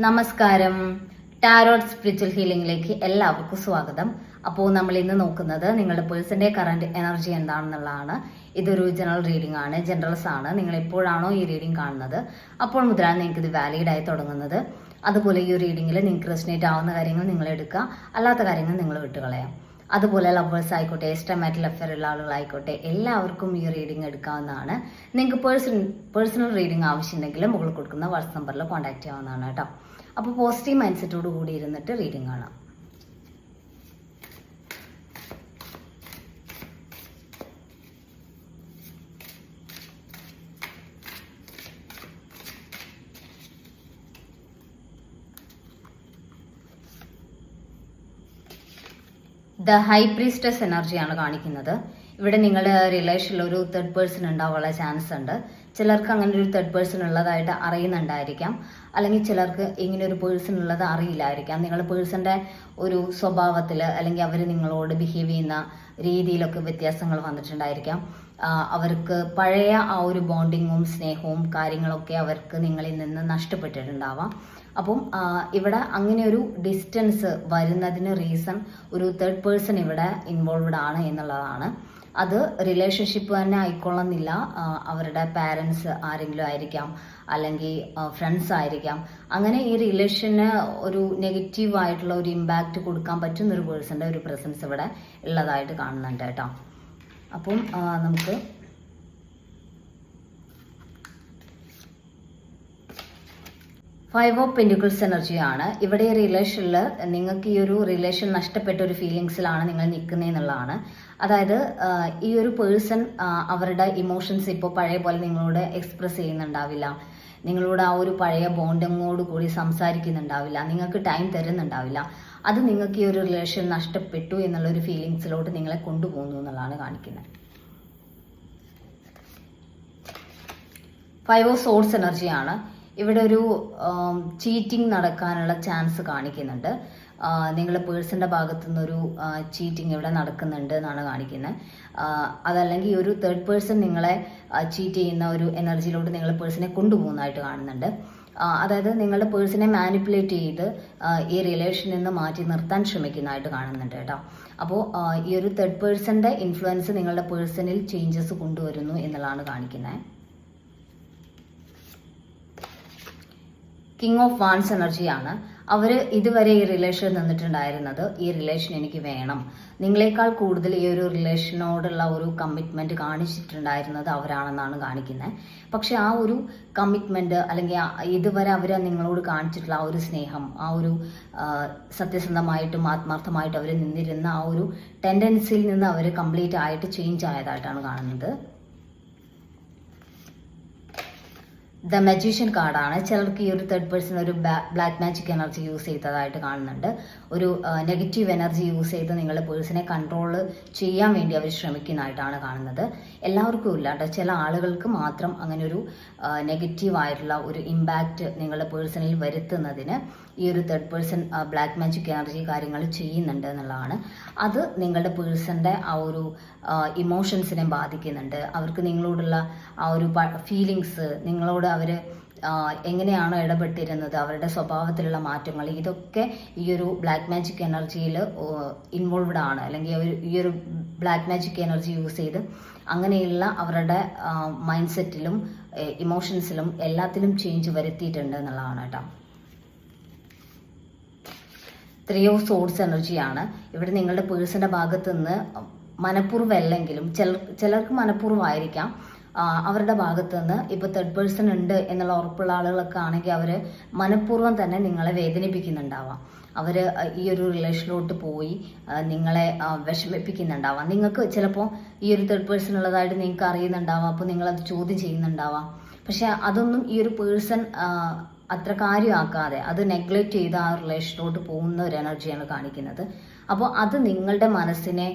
നമസ്കാരം. Tarot spiritual ഹീലിംഗിലേക്ക് എല്ലാവർക്കും സ്വാഗതം. അപ്പോൾ നമ്മൾ ഇന്ന് നോക്കുന്നത് നിങ്ങളുടെ പേഴ്സന്റെ കറന്റ് എനർജി എന്താണെന്നുള്ളതാണ്. ഇതൊരു ജനറൽ റീഡിംഗ് ആണ്, ജനറൽസ് ആണ്. നിങ്ങൾ എപ്പോഴാണോ ഈ റീഡിംഗ് കാണുന്നത് അപ്പോൾ മുതലാണ് നിങ്ങൾക്ക് ഇത് വാലിഡ് ആയി തുടങ്ങുന്നത്. അതുപോലെ ഈ റീഡിംഗിൽ നിങ്ങൾക്ക് റെസിനേറ്റ് ആവുന്ന കാര്യങ്ങൾ നിങ്ങൾ എടുക്കുക, അല്ലാത്ത കാര്യങ്ങൾ നിങ്ങൾ വിട്ടുകളയാം. അതുപോലെ ലവേഴ്സ് ആയിക്കോട്ടെ, എക്സ്ട്രാമാരിറ്റൽ അഫെയർ ഉള്ള ആളുകളായിക്കോട്ടെ, എല്ലാവർക്കും ഈ റീഡിംഗ് എടുക്കാവുന്നതാണ്. നിങ്ങൾക്ക് പേഴ്സണൽ റീഡിംഗ് ആവശ്യമുണ്ടെങ്കിൽ മുകളിൽ കൊടുക്കുന്ന വാട്സ്ആപ്പ് നമ്പറിൽ കോൺടാക്ട് ചെയ്യാവുന്നതാണ് കേട്ടോ. അപ്പോൾ പോസിറ്റീവ് മൈൻഡ് സെറ്റോട് കൂടി ഇരുന്നിട്ട് റീഡിംഗ് കാണാം. ദ ഹൈ പ്രീസ്റ്റസ് എനർജിയാണ് കാണിക്കുന്നത്. ഇവിടെ നിങ്ങളുടെ റിലേഷനിൽ ഒരു തേർഡ് പേഴ്സൺ ഉണ്ടാവാനുള്ള ചാൻസ് ഉണ്ട്. ചിലർക്ക് അങ്ങനെ ഒരു തേർഡ് പേഴ്സൺ ഉള്ളതായിട്ട് അറിയുന്നുണ്ടായിരിക്കാം, അല്ലെങ്കിൽ ചിലർക്ക് ഇങ്ങനെ ഒരു പേഴ്സൺ ഉള്ളത് അറിയില്ലായിരിക്കാം. നിങ്ങളുടെ പേഴ്സന്റെ ഒരു സ്വഭാവത്തിൽ അല്ലെങ്കിൽ അവർ നിങ്ങളോട് ബിഹേവ് ചെയ്യുന്ന രീതിയിലൊക്കെ വ്യത്യാസങ്ങൾ വന്നിട്ടുണ്ടായിരിക്കാം. അവർക്ക് പഴയ ആ ഒരു ബോണ്ടിങ്ങും സ്നേഹവും കാര്യങ്ങളൊക്കെ അവർക്ക് നിങ്ങളിൽ നിന്ന് നഷ്ടപ്പെട്ടിട്ടുണ്ടാവാം. അപ്പം ഇവിടെ അങ്ങനെ ഒരു ഡിസ്റ്റൻസ് വരുന്നതിന് റീസൺ ഒരു തേർഡ് പേഴ്സൺ ഇവിടെ ഇൻവോൾവ്ഡ് ആണ് എന്നുള്ളതാണ്. അത് റിലേഷൻഷിപ്പ് തന്നെ ആയിക്കൊള്ളുന്നില്ല. അവരുടെ പാരൻസ് ആരെങ്കിലും ആയിരിക്കാം, അല്ലെങ്കിൽ ഫ്രണ്ട്സ് ആയിരിക്കാം. അങ്ങനെ ഈ റിലേഷന് ഒരു നെഗറ്റീവ് ആയിട്ടുള്ള ഒരു ഇമ്പാക്റ്റ് കൊടുക്കാൻ പറ്റുന്ന ഒരു പേഴ്സന്റെ ഒരു പ്രസൻസ് ഇവിടെ ഉള്ളതായിട്ട് കാണുന്നുണ്ട് കേട്ടോ. അപ്പം നമുക്ക് ഫൈവ് ഓഫ് പെന്റിക്കിൾസ് എനർജിയാണ്. ഇവിടെ ഈ റിലേഷനിൽ നിങ്ങൾക്ക് ഈ ഒരു റിലേഷൻ നഷ്ടപ്പെട്ട ഒരു ഫീലിങ്സിലാണ് നിങ്ങൾ നിൽക്കുന്നതെന്നുള്ളതാണ്. അതായത് ഈ ഒരു പേഴ്സൺ അവരുടെ ഇമോഷൻസ് ഇപ്പോൾ പഴയ പോലെ നിങ്ങളോട് എക്സ്പ്രസ് ചെയ്യുന്നുണ്ടാവില്ല, നിങ്ങളോട് ആ ഒരു പഴയ ബോണ്ടിങ്ങോട് കൂടി സംസാരിക്കുന്നുണ്ടാവില്ല, നിങ്ങൾക്ക് ടൈം തരുന്നുണ്ടാവില്ല. അത് നിങ്ങൾക്ക് ഈ ഒരു റിലേഷൻ നഷ്ടപ്പെട്ടു എന്നുള്ള ഒരു ഫീലിങ്സിലോട്ട് നിങ്ങളെ കൊണ്ടുപോകുന്നു എന്നുള്ളതാണ് കാണിക്കുന്നത്. ഫൈവ് ഓഫ് സോഴ്സ് എനർജിയാണ്. ഇവിടെ ഒരു ചീറ്റിംഗ് നടക്കാനുള്ള ചാൻസ് കാണിക്കുന്നുണ്ട്. നിങ്ങളുടെ പേഴ്സന്റെ ഭാഗത്തു നിന്നൊരു ചീറ്റിംഗ് ഇവിടെ നടക്കുന്നുണ്ട് എന്നാണ് കാണിക്കുന്നത്. അതല്ലെങ്കിൽ ഒരു തേർഡ് പേഴ്സൺ നിങ്ങളെ ചീറ്റ് ചെയ്യുന്ന ഒരു എനർജിയിലോട്ട് നിങ്ങളുടെ പേഴ്സണെ കൊണ്ടുപോകുന്നതായിട്ട് കാണുന്നുണ്ട്. അതായത് നിങ്ങളുടെ പേഴ്സണെ മാനിപ്പുലേറ്റ് ചെയ്ത് ഈ റിലേഷനിൽ നിന്ന് മാറ്റി നിർത്താൻ ശ്രമിക്കുന്നതായിട്ട് കാണുന്നുണ്ട് കേട്ടോ. അപ്പോൾ ഈ ഒരു തേർഡ് പേഴ്സന്റെ ഇൻഫ്ലുവൻസ് നിങ്ങളുടെ പേഴ്സണിൽ ചേഞ്ചസ് കൊണ്ടുവരുന്നു എന്നുള്ളതാണ് കാണിക്കുന്നത്. കിങ് ഓഫ് വാൻസ് എനർജിയാണ്. അവർ ഇതുവരെ ഈ റിലേഷൻ നിന്നിട്ടുണ്ടായിരുന്നത് ഈ റിലേഷൻ എനിക്ക് വേണം, നിങ്ങളെക്കാൾ കൂടുതൽ ഈ ഒരു റിലേഷനോടുള്ള ഒരു കമ്മിറ്റ്മെന്റ് കാണിച്ചിട്ടുണ്ടായിരുന്നത് അവരാണെന്നാണ് കാണിക്കുന്നത്. പക്ഷെ ആ ഒരു കമ്മിറ്റ്മെന്റ് അല്ലെങ്കിൽ ഇതുവരെ അവർ നിങ്ങളോട് കാണിച്ചിട്ടുള്ള ആ ഒരു സ്നേഹം, ആ ഒരു സത്യസന്ധമായിട്ടും ആത്മാർത്ഥമായിട്ടും അവർ നിന്നിരുന്ന ആ ഒരു ടെൻഡൻസിയിൽ നിന്ന് അവർ കംപ്ലീറ്റ് ആയിട്ട് ചേഞ്ച് ആയതായിട്ടാണ് കാണുന്നത്. ദ മജീഷ്യൻ കാർഡാണ്. ചിലർക്ക് ഈ ഒരു തേർഡ് പേഴ്സൺ ഒരു ബ്ലാക്ക് മാജിക് എനർജി യൂസ് ചെയ്തതായിട്ട് കാണുന്നുണ്ട്. ഒരു നെഗറ്റീവ് എനർജി യൂസ് ചെയ്ത് നിങ്ങളുടെ പേഴ്സണെ കൺട്രോൾ ചെയ്യാൻ വേണ്ടി അവർ ശ്രമിക്കുന്നതായിട്ടാണ് കാണുന്നത്. എല്ലാവർക്കും ഇല്ല കേട്ടോ, ചില ആളുകൾക്ക് മാത്രം അങ്ങനെ ഒരു നെഗറ്റീവ് ആയിട്ടുള്ള ഒരു ഇമ്പാക്റ്റ് നിങ്ങളുടെ പേഴ്സണിൽ വരുത്തുന്നതിന് ഈ ഒരു third person black magic energy കാര്യങ്ങൾ ചെയ്യുന്നുണ്ട് എന്നുള്ളതാണ്. അത് നിങ്ങളുടെ പേഴ്സന്റെ ആ ഒരു ഇമോഷൻസിനെ ബാധിക്കുന്നുണ്ട്. അവർക്ക് നിങ്ങളോടുള്ള ആ ഒരു ഫീലിങ്സ്, നിങ്ങളോട് അവർ എങ്ങനെയാണോ ഇടപെട്ടിരുന്നത്, അവരുടെ സ്വഭാവത്തിലുള്ള മാറ്റങ്ങൾ, ഇതൊക്കെ ഈ ഒരു ബ്ലാക്ക് മാജിക് എനർജിയിൽ ഇൻവോൾവ്ഡ് ആണ്. അല്ലെങ്കിൽ ഈ ഒരു ബ്ലാക്ക് മാജിക് എനർജി യൂസ് ചെയ്ത് അങ്ങനെയുള്ള അവരുടെ മൈൻഡ് സെറ്റിലും ഇമോഷൻസിലും എല്ലാത്തിലും ചേഞ്ച് വരുത്തിയിട്ടുണ്ട് എന്നുള്ളതാണ് കേട്ടോ. ത്രീ ഓഫ് സോർഡ്സ് എനർജിയാണ്. ഇവിടെ നിങ്ങളുടെ പേഴ്സന്റെ ഭാഗത്തു നിന്ന് മനഃപൂർവ്വമല്ലെങ്കിലും ചിലർക്ക് മനഃപൂർവ്വമായിരിക്കാം. അവരുടെ ഭാഗത്തു നിന്ന് ഇപ്പോൾ തേർഡ് പേഴ്സൺ ഉണ്ട് എന്നുള്ള ഉറപ്പുള്ള ആളുകളൊക്കെ ആണെങ്കിൽ അവർ മനഃപൂർവ്വം തന്നെ നിങ്ങളെ വേദനിപ്പിക്കുന്നുണ്ടാവാം. അവർ ഈ ഒരു റിലേഷനിലോട്ട് പോയി നിങ്ങളെ വിഷമിപ്പിക്കുന്നുണ്ടാവാം. നിങ്ങൾക്ക് ചിലപ്പോൾ ഈ ഒരു തേർഡ് പേഴ്സൺ ഉള്ളതായിട്ട് നിങ്ങൾക്ക് അറിയുന്നുണ്ടാവാം, അപ്പോൾ നിങ്ങളത് ചോദ്യം ചെയ്യുന്നുണ്ടാവാം. പക്ഷെ അതൊന്നും ഈ ഒരു പേഴ്സൺ അത്ര കാര്യമാക്കാതെ അത് നെഗ്ലക്റ്റ് ചെയ്ത് ആ റിലേഷനിലോട്ട് പോകുന്ന ഒരു എനർജിയാണ് കാണിക്കുന്നത്. അപ്പോൾ അത് നിങ്ങളുടെ മനസ്സിനെ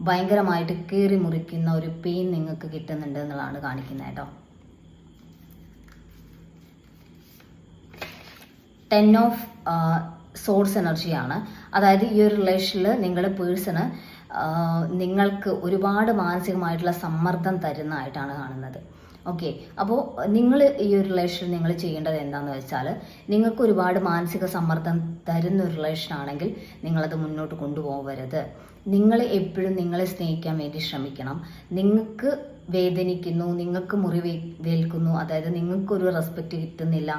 ഭയങ്കരമായിട്ട് കീറി മുറിക്കുന്ന ഒരു പെയിൻ നിങ്ങൾക്ക് കിട്ടുന്നുണ്ട് എന്നുള്ളതാണ് കാണിക്കുന്നത് കേട്ടോ. 10 ഓഫ് സോഴ്സ് എനർജിയാണ്. അതായത് ഈ ഒരു റിലേഷനിൽ നിങ്ങളുടെ പേഴ്സണ് നിങ്ങൾക്ക് ഒരുപാട് മാനസികമായിട്ടുള്ള സമ്മർദ്ദം തരുന്നതായിട്ടാണ് കാണുന്നത്. ഓക്കെ. അപ്പോൾ നിങ്ങൾ ഈ ഒരു റിലേഷൻ നിങ്ങൾ ചെയ്യേണ്ടത് എന്താണെന്ന് വെച്ചാൽ, നിങ്ങൾക്ക് ഒരുപാട് മാനസിക സമ്മർദ്ദം തരുന്ന ഒരു റിലേഷൻ ആണെങ്കിൽ നിങ്ങളത് മുന്നോട്ട് കൊണ്ടുപോകരുത്. നിങ്ങൾ എപ്പോഴും നിങ്ങളെ സ്നേഹിക്കാൻ വേണ്ടി ശ്രമിക്കണം. നിങ്ങൾക്ക് വേദനിക്കുന്നു, നിങ്ങൾക്ക് മുറിവേൽക്കുന്നു, അതായത് നിങ്ങൾക്കൊരു റെസ്പെക്റ്റ് കിട്ടുന്നില്ല,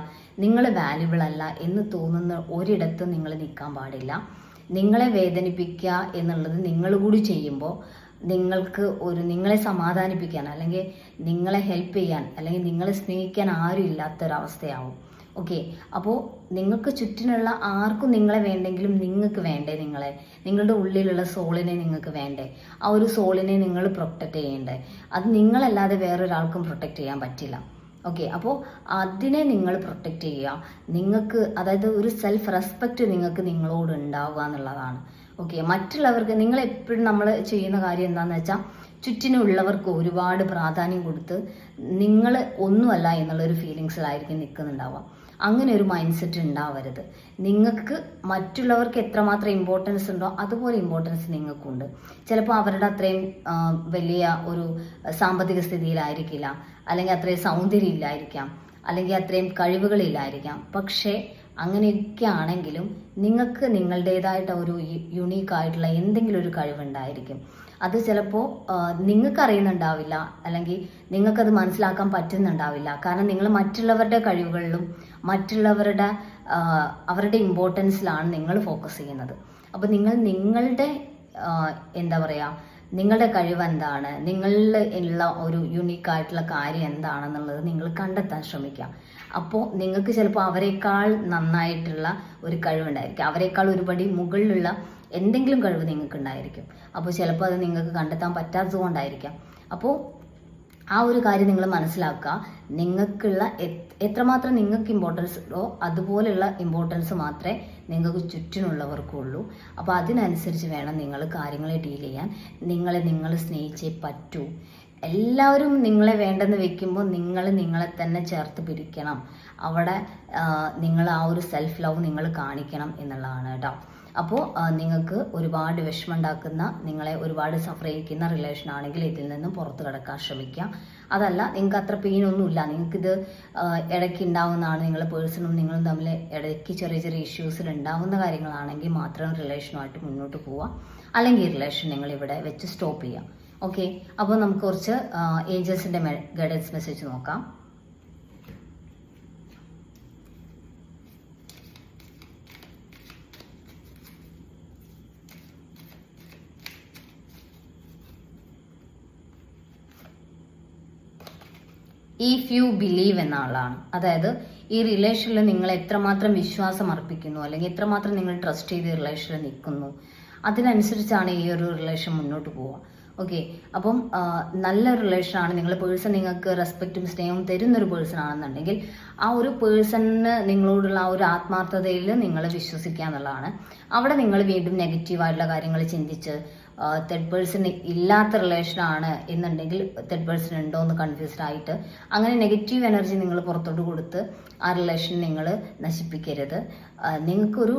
നിങ്ങൾ വാല്യുബിൾ അല്ല എന്ന് തോന്നുന്ന ഒരിടത്തും നിങ്ങൾ നിൽക്കാൻ പാടില്ല. നിങ്ങളെ വേദനിപ്പിക്കുക എന്നുള്ളത് നിങ്ങൾ കൂടി ചെയ്യുമ്പോൾ നിങ്ങളെ സമാധാനിപ്പിക്കാൻ അല്ലെങ്കിൽ നിങ്ങളെ ഹെൽപ്പ് ചെയ്യാൻ അല്ലെങ്കിൽ നിങ്ങളെ സ്നേഹിക്കാൻ ആരും ഇല്ലാത്തൊരവസ്ഥയാവും. ഓക്കെ. അപ്പോൾ നിങ്ങൾക്ക് ചുറ്റിനുള്ള ആർക്കും നിങ്ങളെ വേണ്ടെങ്കിലും നിങ്ങൾക്ക് വേണ്ടേ? നിങ്ങളുടെ ഉള്ളിലുള്ള സോളിനെ നിങ്ങൾക്ക് വേണ്ടേ? ആ ഒരു സോളിനെ നിങ്ങൾ പ്രൊട്ടക്റ്റ് ചെയ്യണ്ടേ? അത് നിങ്ങളല്ലാതെ വേറൊരാൾക്കും പ്രൊട്ടക്റ്റ് ചെയ്യാൻ പറ്റില്ല. ഓക്കെ. അപ്പോൾ അതിനെ നിങ്ങൾ പ്രൊട്ടക്റ്റ് ചെയ്യുക. നിങ്ങൾക്ക് അതായത് ഒരു സെൽഫ് റെസ്പെക്റ്റ് നിങ്ങൾക്ക് നിങ്ങളോട് ഉണ്ടാവുക എന്നുള്ളതാണ്. ഓക്കെ. മറ്റുള്ളവർക്ക് നിങ്ങൾ എപ്പോഴും നമ്മൾ ചെയ്യുന്ന കാര്യം എന്താണെന്ന് വെച്ചാൽ, ചുറ്റിനുള്ളവർക്ക് ഒരുപാട് പ്രാധാന്യം കൊടുത്ത് നിങ്ങൾ ഒന്നുമല്ല എന്നുള്ളൊരു ഫീലിങ്സിലായിരിക്കും നിൽക്കുന്നുണ്ടാവുക. അങ്ങനെ ഒരു മൈൻഡ് സെറ്റ് ഉണ്ടാവരുത്. നിങ്ങൾക്ക് മറ്റുള്ളവർക്ക് എത്രമാത്രം ഇമ്പോർട്ടൻസ് ഉണ്ടോ അതുപോലെ ഇമ്പോർട്ടൻസ് നിങ്ങൾക്കുണ്ട്. ചിലപ്പോൾ അവരുടെ അത്രയും വലിയ ഒരു സാമ്പത്തിക സ്ഥിതിയിലായിരിക്കില്ല, അല്ലെങ്കിൽ അത്രയും സൗന്ദര്യം ഇല്ലായിരിക്കാം, അല്ലെങ്കിൽ അത്രയും കഴിവുകളില്ലായിരിക്കാം. പക്ഷേ അങ്ങനെയൊക്കെ ആണെങ്കിലും നിങ്ങൾക്ക് നിങ്ങളുടേതായിട്ട് ഒരു യുണീക്കായിട്ടുള്ള എന്തെങ്കിലും ഒരു കഴിവുണ്ടായിരിക്കും. അത് ചിലപ്പോൾ നിങ്ങൾക്കറിയുന്നുണ്ടാവില്ല, അല്ലെങ്കിൽ നിങ്ങൾക്കത് മനസ്സിലാക്കാൻ പറ്റുന്നുണ്ടാവില്ല. കാരണം നിങ്ങൾ മറ്റുള്ളവരുടെ കഴിവുകളിലും അവരുടെ ഇമ്പോർട്ടൻസിലാണ് നിങ്ങൾ ഫോക്കസ് ചെയ്യുന്നത്. അപ്പോൾ നിങ്ങളുടെ എന്താ പറയുക, നിങ്ങളുടെ കഴിവ് എന്താണ്, നിങ്ങളിൽ ഉള്ള ഒരു യുണീക്കായിട്ടുള്ള കാര്യം എന്താണെന്നുള്ളത് നിങ്ങൾ കണ്ടെത്താൻ ശ്രമിക്കുക. അപ്പോൾ നിങ്ങൾക്ക് ചിലപ്പോൾ അവരെക്കാൾ നന്നായിട്ടുള്ള ഒരു കഴിവുണ്ടായിരിക്കും, അവരെക്കാൾ ഒരുപടി മുകളിലുള്ള എന്തെങ്കിലും കഴിവ് നിങ്ങൾക്ക് ഉണ്ടായിരിക്കും. അപ്പോൾ ചിലപ്പോൾ അത് നിങ്ങൾക്ക് കണ്ടെത്താൻ പറ്റാത്തത് കൊണ്ടായിരിക്കാം. അപ്പോൾ ആ ഒരു കാര്യം നിങ്ങൾ മനസ്സിലാക്കുക. നിങ്ങൾക്കുള്ള എത്രമാത്രം നിങ്ങൾക്ക് ഇമ്പോർട്ടൻസ് ഉണ്ടോ അതുപോലെയുള്ള ഇമ്പോർട്ടൻസ് മാത്രമേ നിങ്ങൾക്ക് ചുറ്റിനുള്ളവർക്കും ഉള്ളൂ. അപ്പോൾ അതിനനുസരിച്ച് വേണം നിങ്ങൾ കാര്യങ്ങളെ ഡീൽ ചെയ്യാൻ. നിങ്ങൾ സ്നേഹിച്ചേ പറ്റൂ. എല്ലാവരും നിങ്ങളെ വേണ്ടെന്ന് വെക്കുമ്പോൾ നിങ്ങളെ തന്നെ ചേർത്ത് പിടിക്കണം. അവിടെ നിങ്ങൾ ആ ഒരു സെൽഫ് ലവ് നിങ്ങൾ കാണിക്കണം എന്നുള്ളതാണ് കേട്ടോ. അപ്പോൾ നിങ്ങൾക്ക് ഒരുപാട് വിഷമമുണ്ടാക്കുന്ന, നിങ്ങളെ ഒരുപാട് സഫർ ചെയ്യിക്കുന്ന റിലേഷൻ ആണെങ്കിൽ ഇതിൽ നിന്നും പുറത്ത് കിടക്കാൻ ശ്രമിക്കുക. അതല്ല നിങ്ങൾക്ക് അത്ര പെയിനൊന്നുമില്ല, നിങ്ങൾക്കിത് ഇടയ്ക്ക് ഉണ്ടാവുന്നതാണ്, നിങ്ങളുടെ പേഴ്സണും നിങ്ങളും തമ്മിൽ ഇടയ്ക്ക് ചെറിയ ചെറിയ ഇഷ്യൂസിൽ ഉണ്ടാവുന്ന കാര്യങ്ങളാണെങ്കിൽ മാത്രം റിലേഷനുമായിട്ട് മുന്നോട്ട് പോവുക. അല്ലെങ്കിൽ റിലേഷൻ നിങ്ങൾ ഇവിടെ വെച്ച് സ്റ്റോപ്പ് ചെയ്യുക. ഓക്കെ. അപ്പോൾ നമുക്ക് കുറച്ച് ഏഞ്ചൽസിൻ്റെ ഗൈഡൻസ് മെസ്സേജ് നോക്കാം. ഇഫ് യു ബിലീവ് എന്ന ആളാണ്. അതായത് ഈ റിലേഷനിൽ നിങ്ങൾ എത്രമാത്രം വിശ്വാസം അർപ്പിക്കുന്നു, അല്ലെങ്കിൽ എത്രമാത്രം നിങ്ങൾ ട്രസ്റ്റ് ചെയ്ത് റിലേഷനിൽ നിൽക്കുന്നു, അതിനനുസരിച്ചാണ് ഈ ഒരു റിലേഷൻ മുന്നോട്ട് പോവുക. ഓക്കെ. അപ്പം നല്ല റിലേഷനാണ്, നിങ്ങളുടെ പേഴ്സൺ നിങ്ങൾക്ക് റെസ്പെക്റ്റും സ്നേഹവും തരുന്നൊരു പേഴ്സൺ ആണെന്നുണ്ടെങ്കിൽ ആ ഒരു പേഴ്സണിന് നിങ്ങളോടുള്ള ആ ഒരു ആത്മാർത്ഥതയിൽ നിങ്ങൾ വിശ്വസിക്കുക എന്നുള്ളതാണ്. അവിടെ നിങ്ങൾ വീണ്ടും നെഗറ്റീവായിട്ടുള്ള കാര്യങ്ങൾ ചിന്തിച്ച് തേർഡ് പേഴ്സൺ ഇല്ലാത്ത റിലേഷനാണ് എന്നുണ്ടെങ്കിൽ തേർഡ് പേഴ്സൺ ഉണ്ടോ എന്ന് കൺഫ്യൂസ്ഡ് ആയിട്ട് അങ്ങനെ നെഗറ്റീവ് എനർജി നിങ്ങൾ പുറത്തോട്ട് കൊടുത്ത് ആ റിലേഷൻ നിങ്ങൾ നശിപ്പിക്കരുത്. നിങ്ങൾക്കൊരു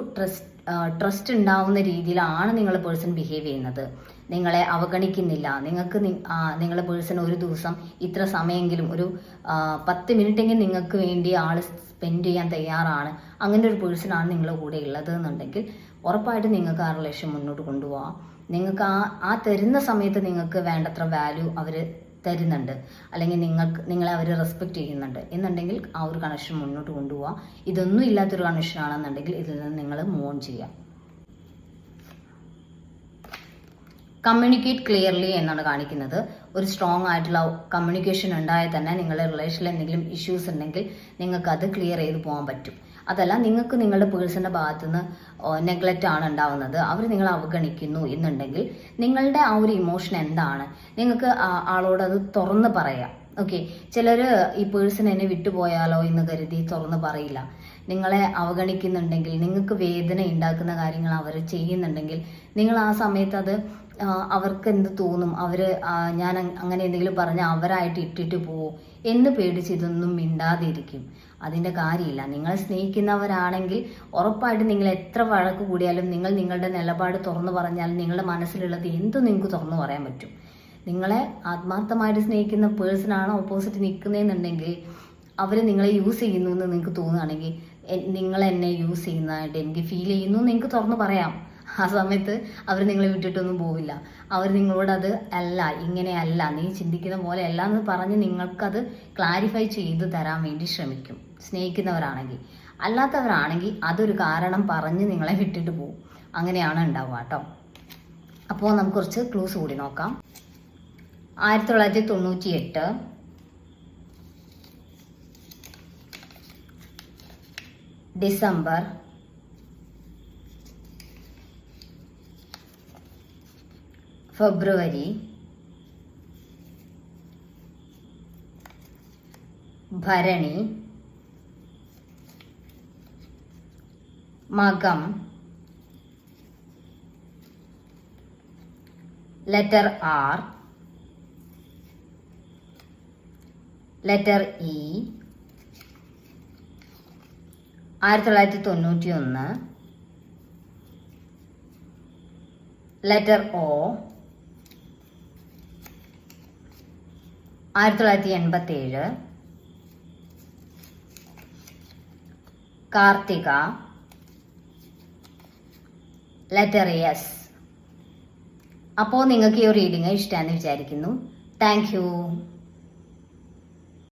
ട്രസ്റ്റ് ഉണ്ടാവുന്ന രീതിയിലാണ് നിങ്ങളുടെ പേഴ്സൺ ബിഹേവ് ചെയ്യുന്നത്. നിങ്ങളെ അവഗണിക്കുന്നില്ല. നിങ്ങളുടെ പേഴ്സൺ ഒരു ദിവസം ഇത്ര സമയമെങ്കിലും ഒരു 10 മിനിറ്റെങ്കിലും നിങ്ങൾക്ക് വേണ്ടി ആൾ സ്പെൻഡ് ചെയ്യാൻ തയ്യാറാണ്, അങ്ങനെ ഒരു പേഴ്സണാണ് നിങ്ങളുടെ കൂടെ ഉള്ളത് എന്നുണ്ടെങ്കിൽ ഉറപ്പായിട്ട് നിങ്ങൾക്ക് ആ റിലേഷൻ മുന്നോട്ട് കൊണ്ടുപോകാം. നിങ്ങൾക്ക് ആ തരുന്ന സമയത്ത് നിങ്ങൾക്ക് വേണ്ടത്ര വാല്യൂ അവർ തരുന്നുണ്ട്, അല്ലെങ്കിൽ നിങ്ങളെ അവർ റെസ്പെക്റ്റ് ചെയ്യുന്നുണ്ട് എന്നുണ്ടെങ്കിൽ ആ ഒരു കണക്ഷൻ മുന്നോട്ട് കൊണ്ടുപോകാം. ഇതൊന്നും ഇല്ലാത്തൊരു കണക്ഷൻ ആണെന്നുണ്ടെങ്കിൽ ഇതിൽ നിന്ന് നിങ്ങൾ മൂവ് ഓൺ ചെയ്യാം. കമ്മ്യൂണിക്കേറ്റ് ക്ലിയർലി എന്നാണ് കാണിക്കുന്നത്. ഒരു സ്ട്രോങ് ആയിട്ടുള്ള കമ്മ്യൂണിക്കേഷൻ ഉണ്ടായാൽ തന്നെ നിങ്ങളുടെ റിലേഷനിൽ എന്തെങ്കിലും ഇഷ്യൂസ് ഉണ്ടെങ്കിൽ നിങ്ങൾക്ക് അത് ക്ലിയർ ചെയ്ത് പോകാൻ പറ്റും. അതല്ല നിങ്ങൾക്ക് നിങ്ങളുടെ പേഴ്സണിൻ്റെ ഭാഗത്തുനിന്ന് നെഗ്ലക്റ്റ് ആണ് ഉണ്ടാവുന്നത്, അവർ നിങ്ങളെ അവഗണിക്കുന്നു എന്നുണ്ടെങ്കിൽ നിങ്ങളുടെ ആ ഒരു ഇമോഷൻ എന്താണ് നിങ്ങൾക്ക് ആളോട് അത് തുറന്ന് പറയാം. ഓക്കെ. ചിലർ ഈ പേഴ്സൺ എന്നെ വിട്ടുപോയാലോ എന്ന് കരുതി തുറന്ന് പറയില്ല. നിങ്ങളെ അവഗണിക്കുന്നുണ്ടെങ്കിൽ, നിങ്ങൾക്ക് വേദന ഉണ്ടാക്കുന്ന കാര്യങ്ങൾ അവർ ചെയ്യുന്നുണ്ടെങ്കിൽ നിങ്ങൾ ആ സമയത്ത് അത് അവർക്ക് എന്ത് തോന്നും, ഞാൻ അങ്ങനെ എന്തെങ്കിലും പറഞ്ഞാൽ അവരായിട്ട് ഇട്ടിട്ട് പോവും എന്ന് പേടിച്ച് ഇതൊന്നും മിണ്ടാതിരിക്കും. അതിൻ്റെ കാര്യമില്ല. നിങ്ങളെ സ്നേഹിക്കുന്നവരാണെങ്കിൽ ഉറപ്പായിട്ട് നിങ്ങൾ എത്ര വഴക്ക് കൂടിയാലും നിങ്ങളുടെ നിലപാട് തുറന്നു പറഞ്ഞാൽ നിങ്ങളുടെ മനസ്സിലുള്ളത് എന്തും നിങ്ങൾക്ക് തുറന്നു പറയാൻ പറ്റും. നിങ്ങളെ ആത്മാർത്ഥമായിട്ട് സ്നേഹിക്കുന്ന പേഴ്സണാണ് ഓപ്പോസിറ്റ് നിൽക്കുന്നതെന്നുണ്ടെങ്കിൽ അവർ നിങ്ങളെ യൂസ് ചെയ്യുന്നു എന്ന് നിങ്ങൾക്ക് തോന്നുകയാണെങ്കിൽ നിങ്ങൾ എന്നെ യൂസ് ചെയ്യുന്നതായിട്ട് എനിക്ക് ഫീൽ ചെയ്യുന്നു എന്ന് നിങ്ങൾക്ക് തുറന്ന് പറയാം. ആ സമയത്ത് അവർ നിങ്ങളെ വിട്ടിട്ടൊന്നും പോവില്ല. അവർ നിങ്ങളോട് അത് അല്ല, ഇങ്ങനെയല്ല, നീ ചിന്തിക്കുന്ന പോലെ അല്ല എന്ന് പറഞ്ഞ് നിങ്ങൾക്കത് ക്ലാരിഫൈ ചെയ്തു തരാൻ വേണ്ടി ശ്രമിക്കും, സ്നേഹിക്കുന്നവരാണെങ്കിൽ. അല്ലാത്തവരാണെങ്കിൽ അതൊരു കാരണം പറഞ്ഞ് നിങ്ങളെ വിട്ടിട്ട് പോകും. അങ്ങനെയാണ് ഉണ്ടാവുക കേട്ടോ. അപ്പോൾ നമുക്ക് കുറച്ച് ക്ലൂസ് കൂടി നോക്കാം. 1998 ഡിസംബർ 1 ഫെബ്രുവരി, Bharani, Makam, letter R, letter E, 1991, letter O, 1987, Karthika, letter S. അപ്പോൾ നിങ്ങൾക്ക് ഈ ഒരു റീഡിങ് ഇഷ്ടമാണെന്ന് വിചാരിക്കുന്നു. Thank U.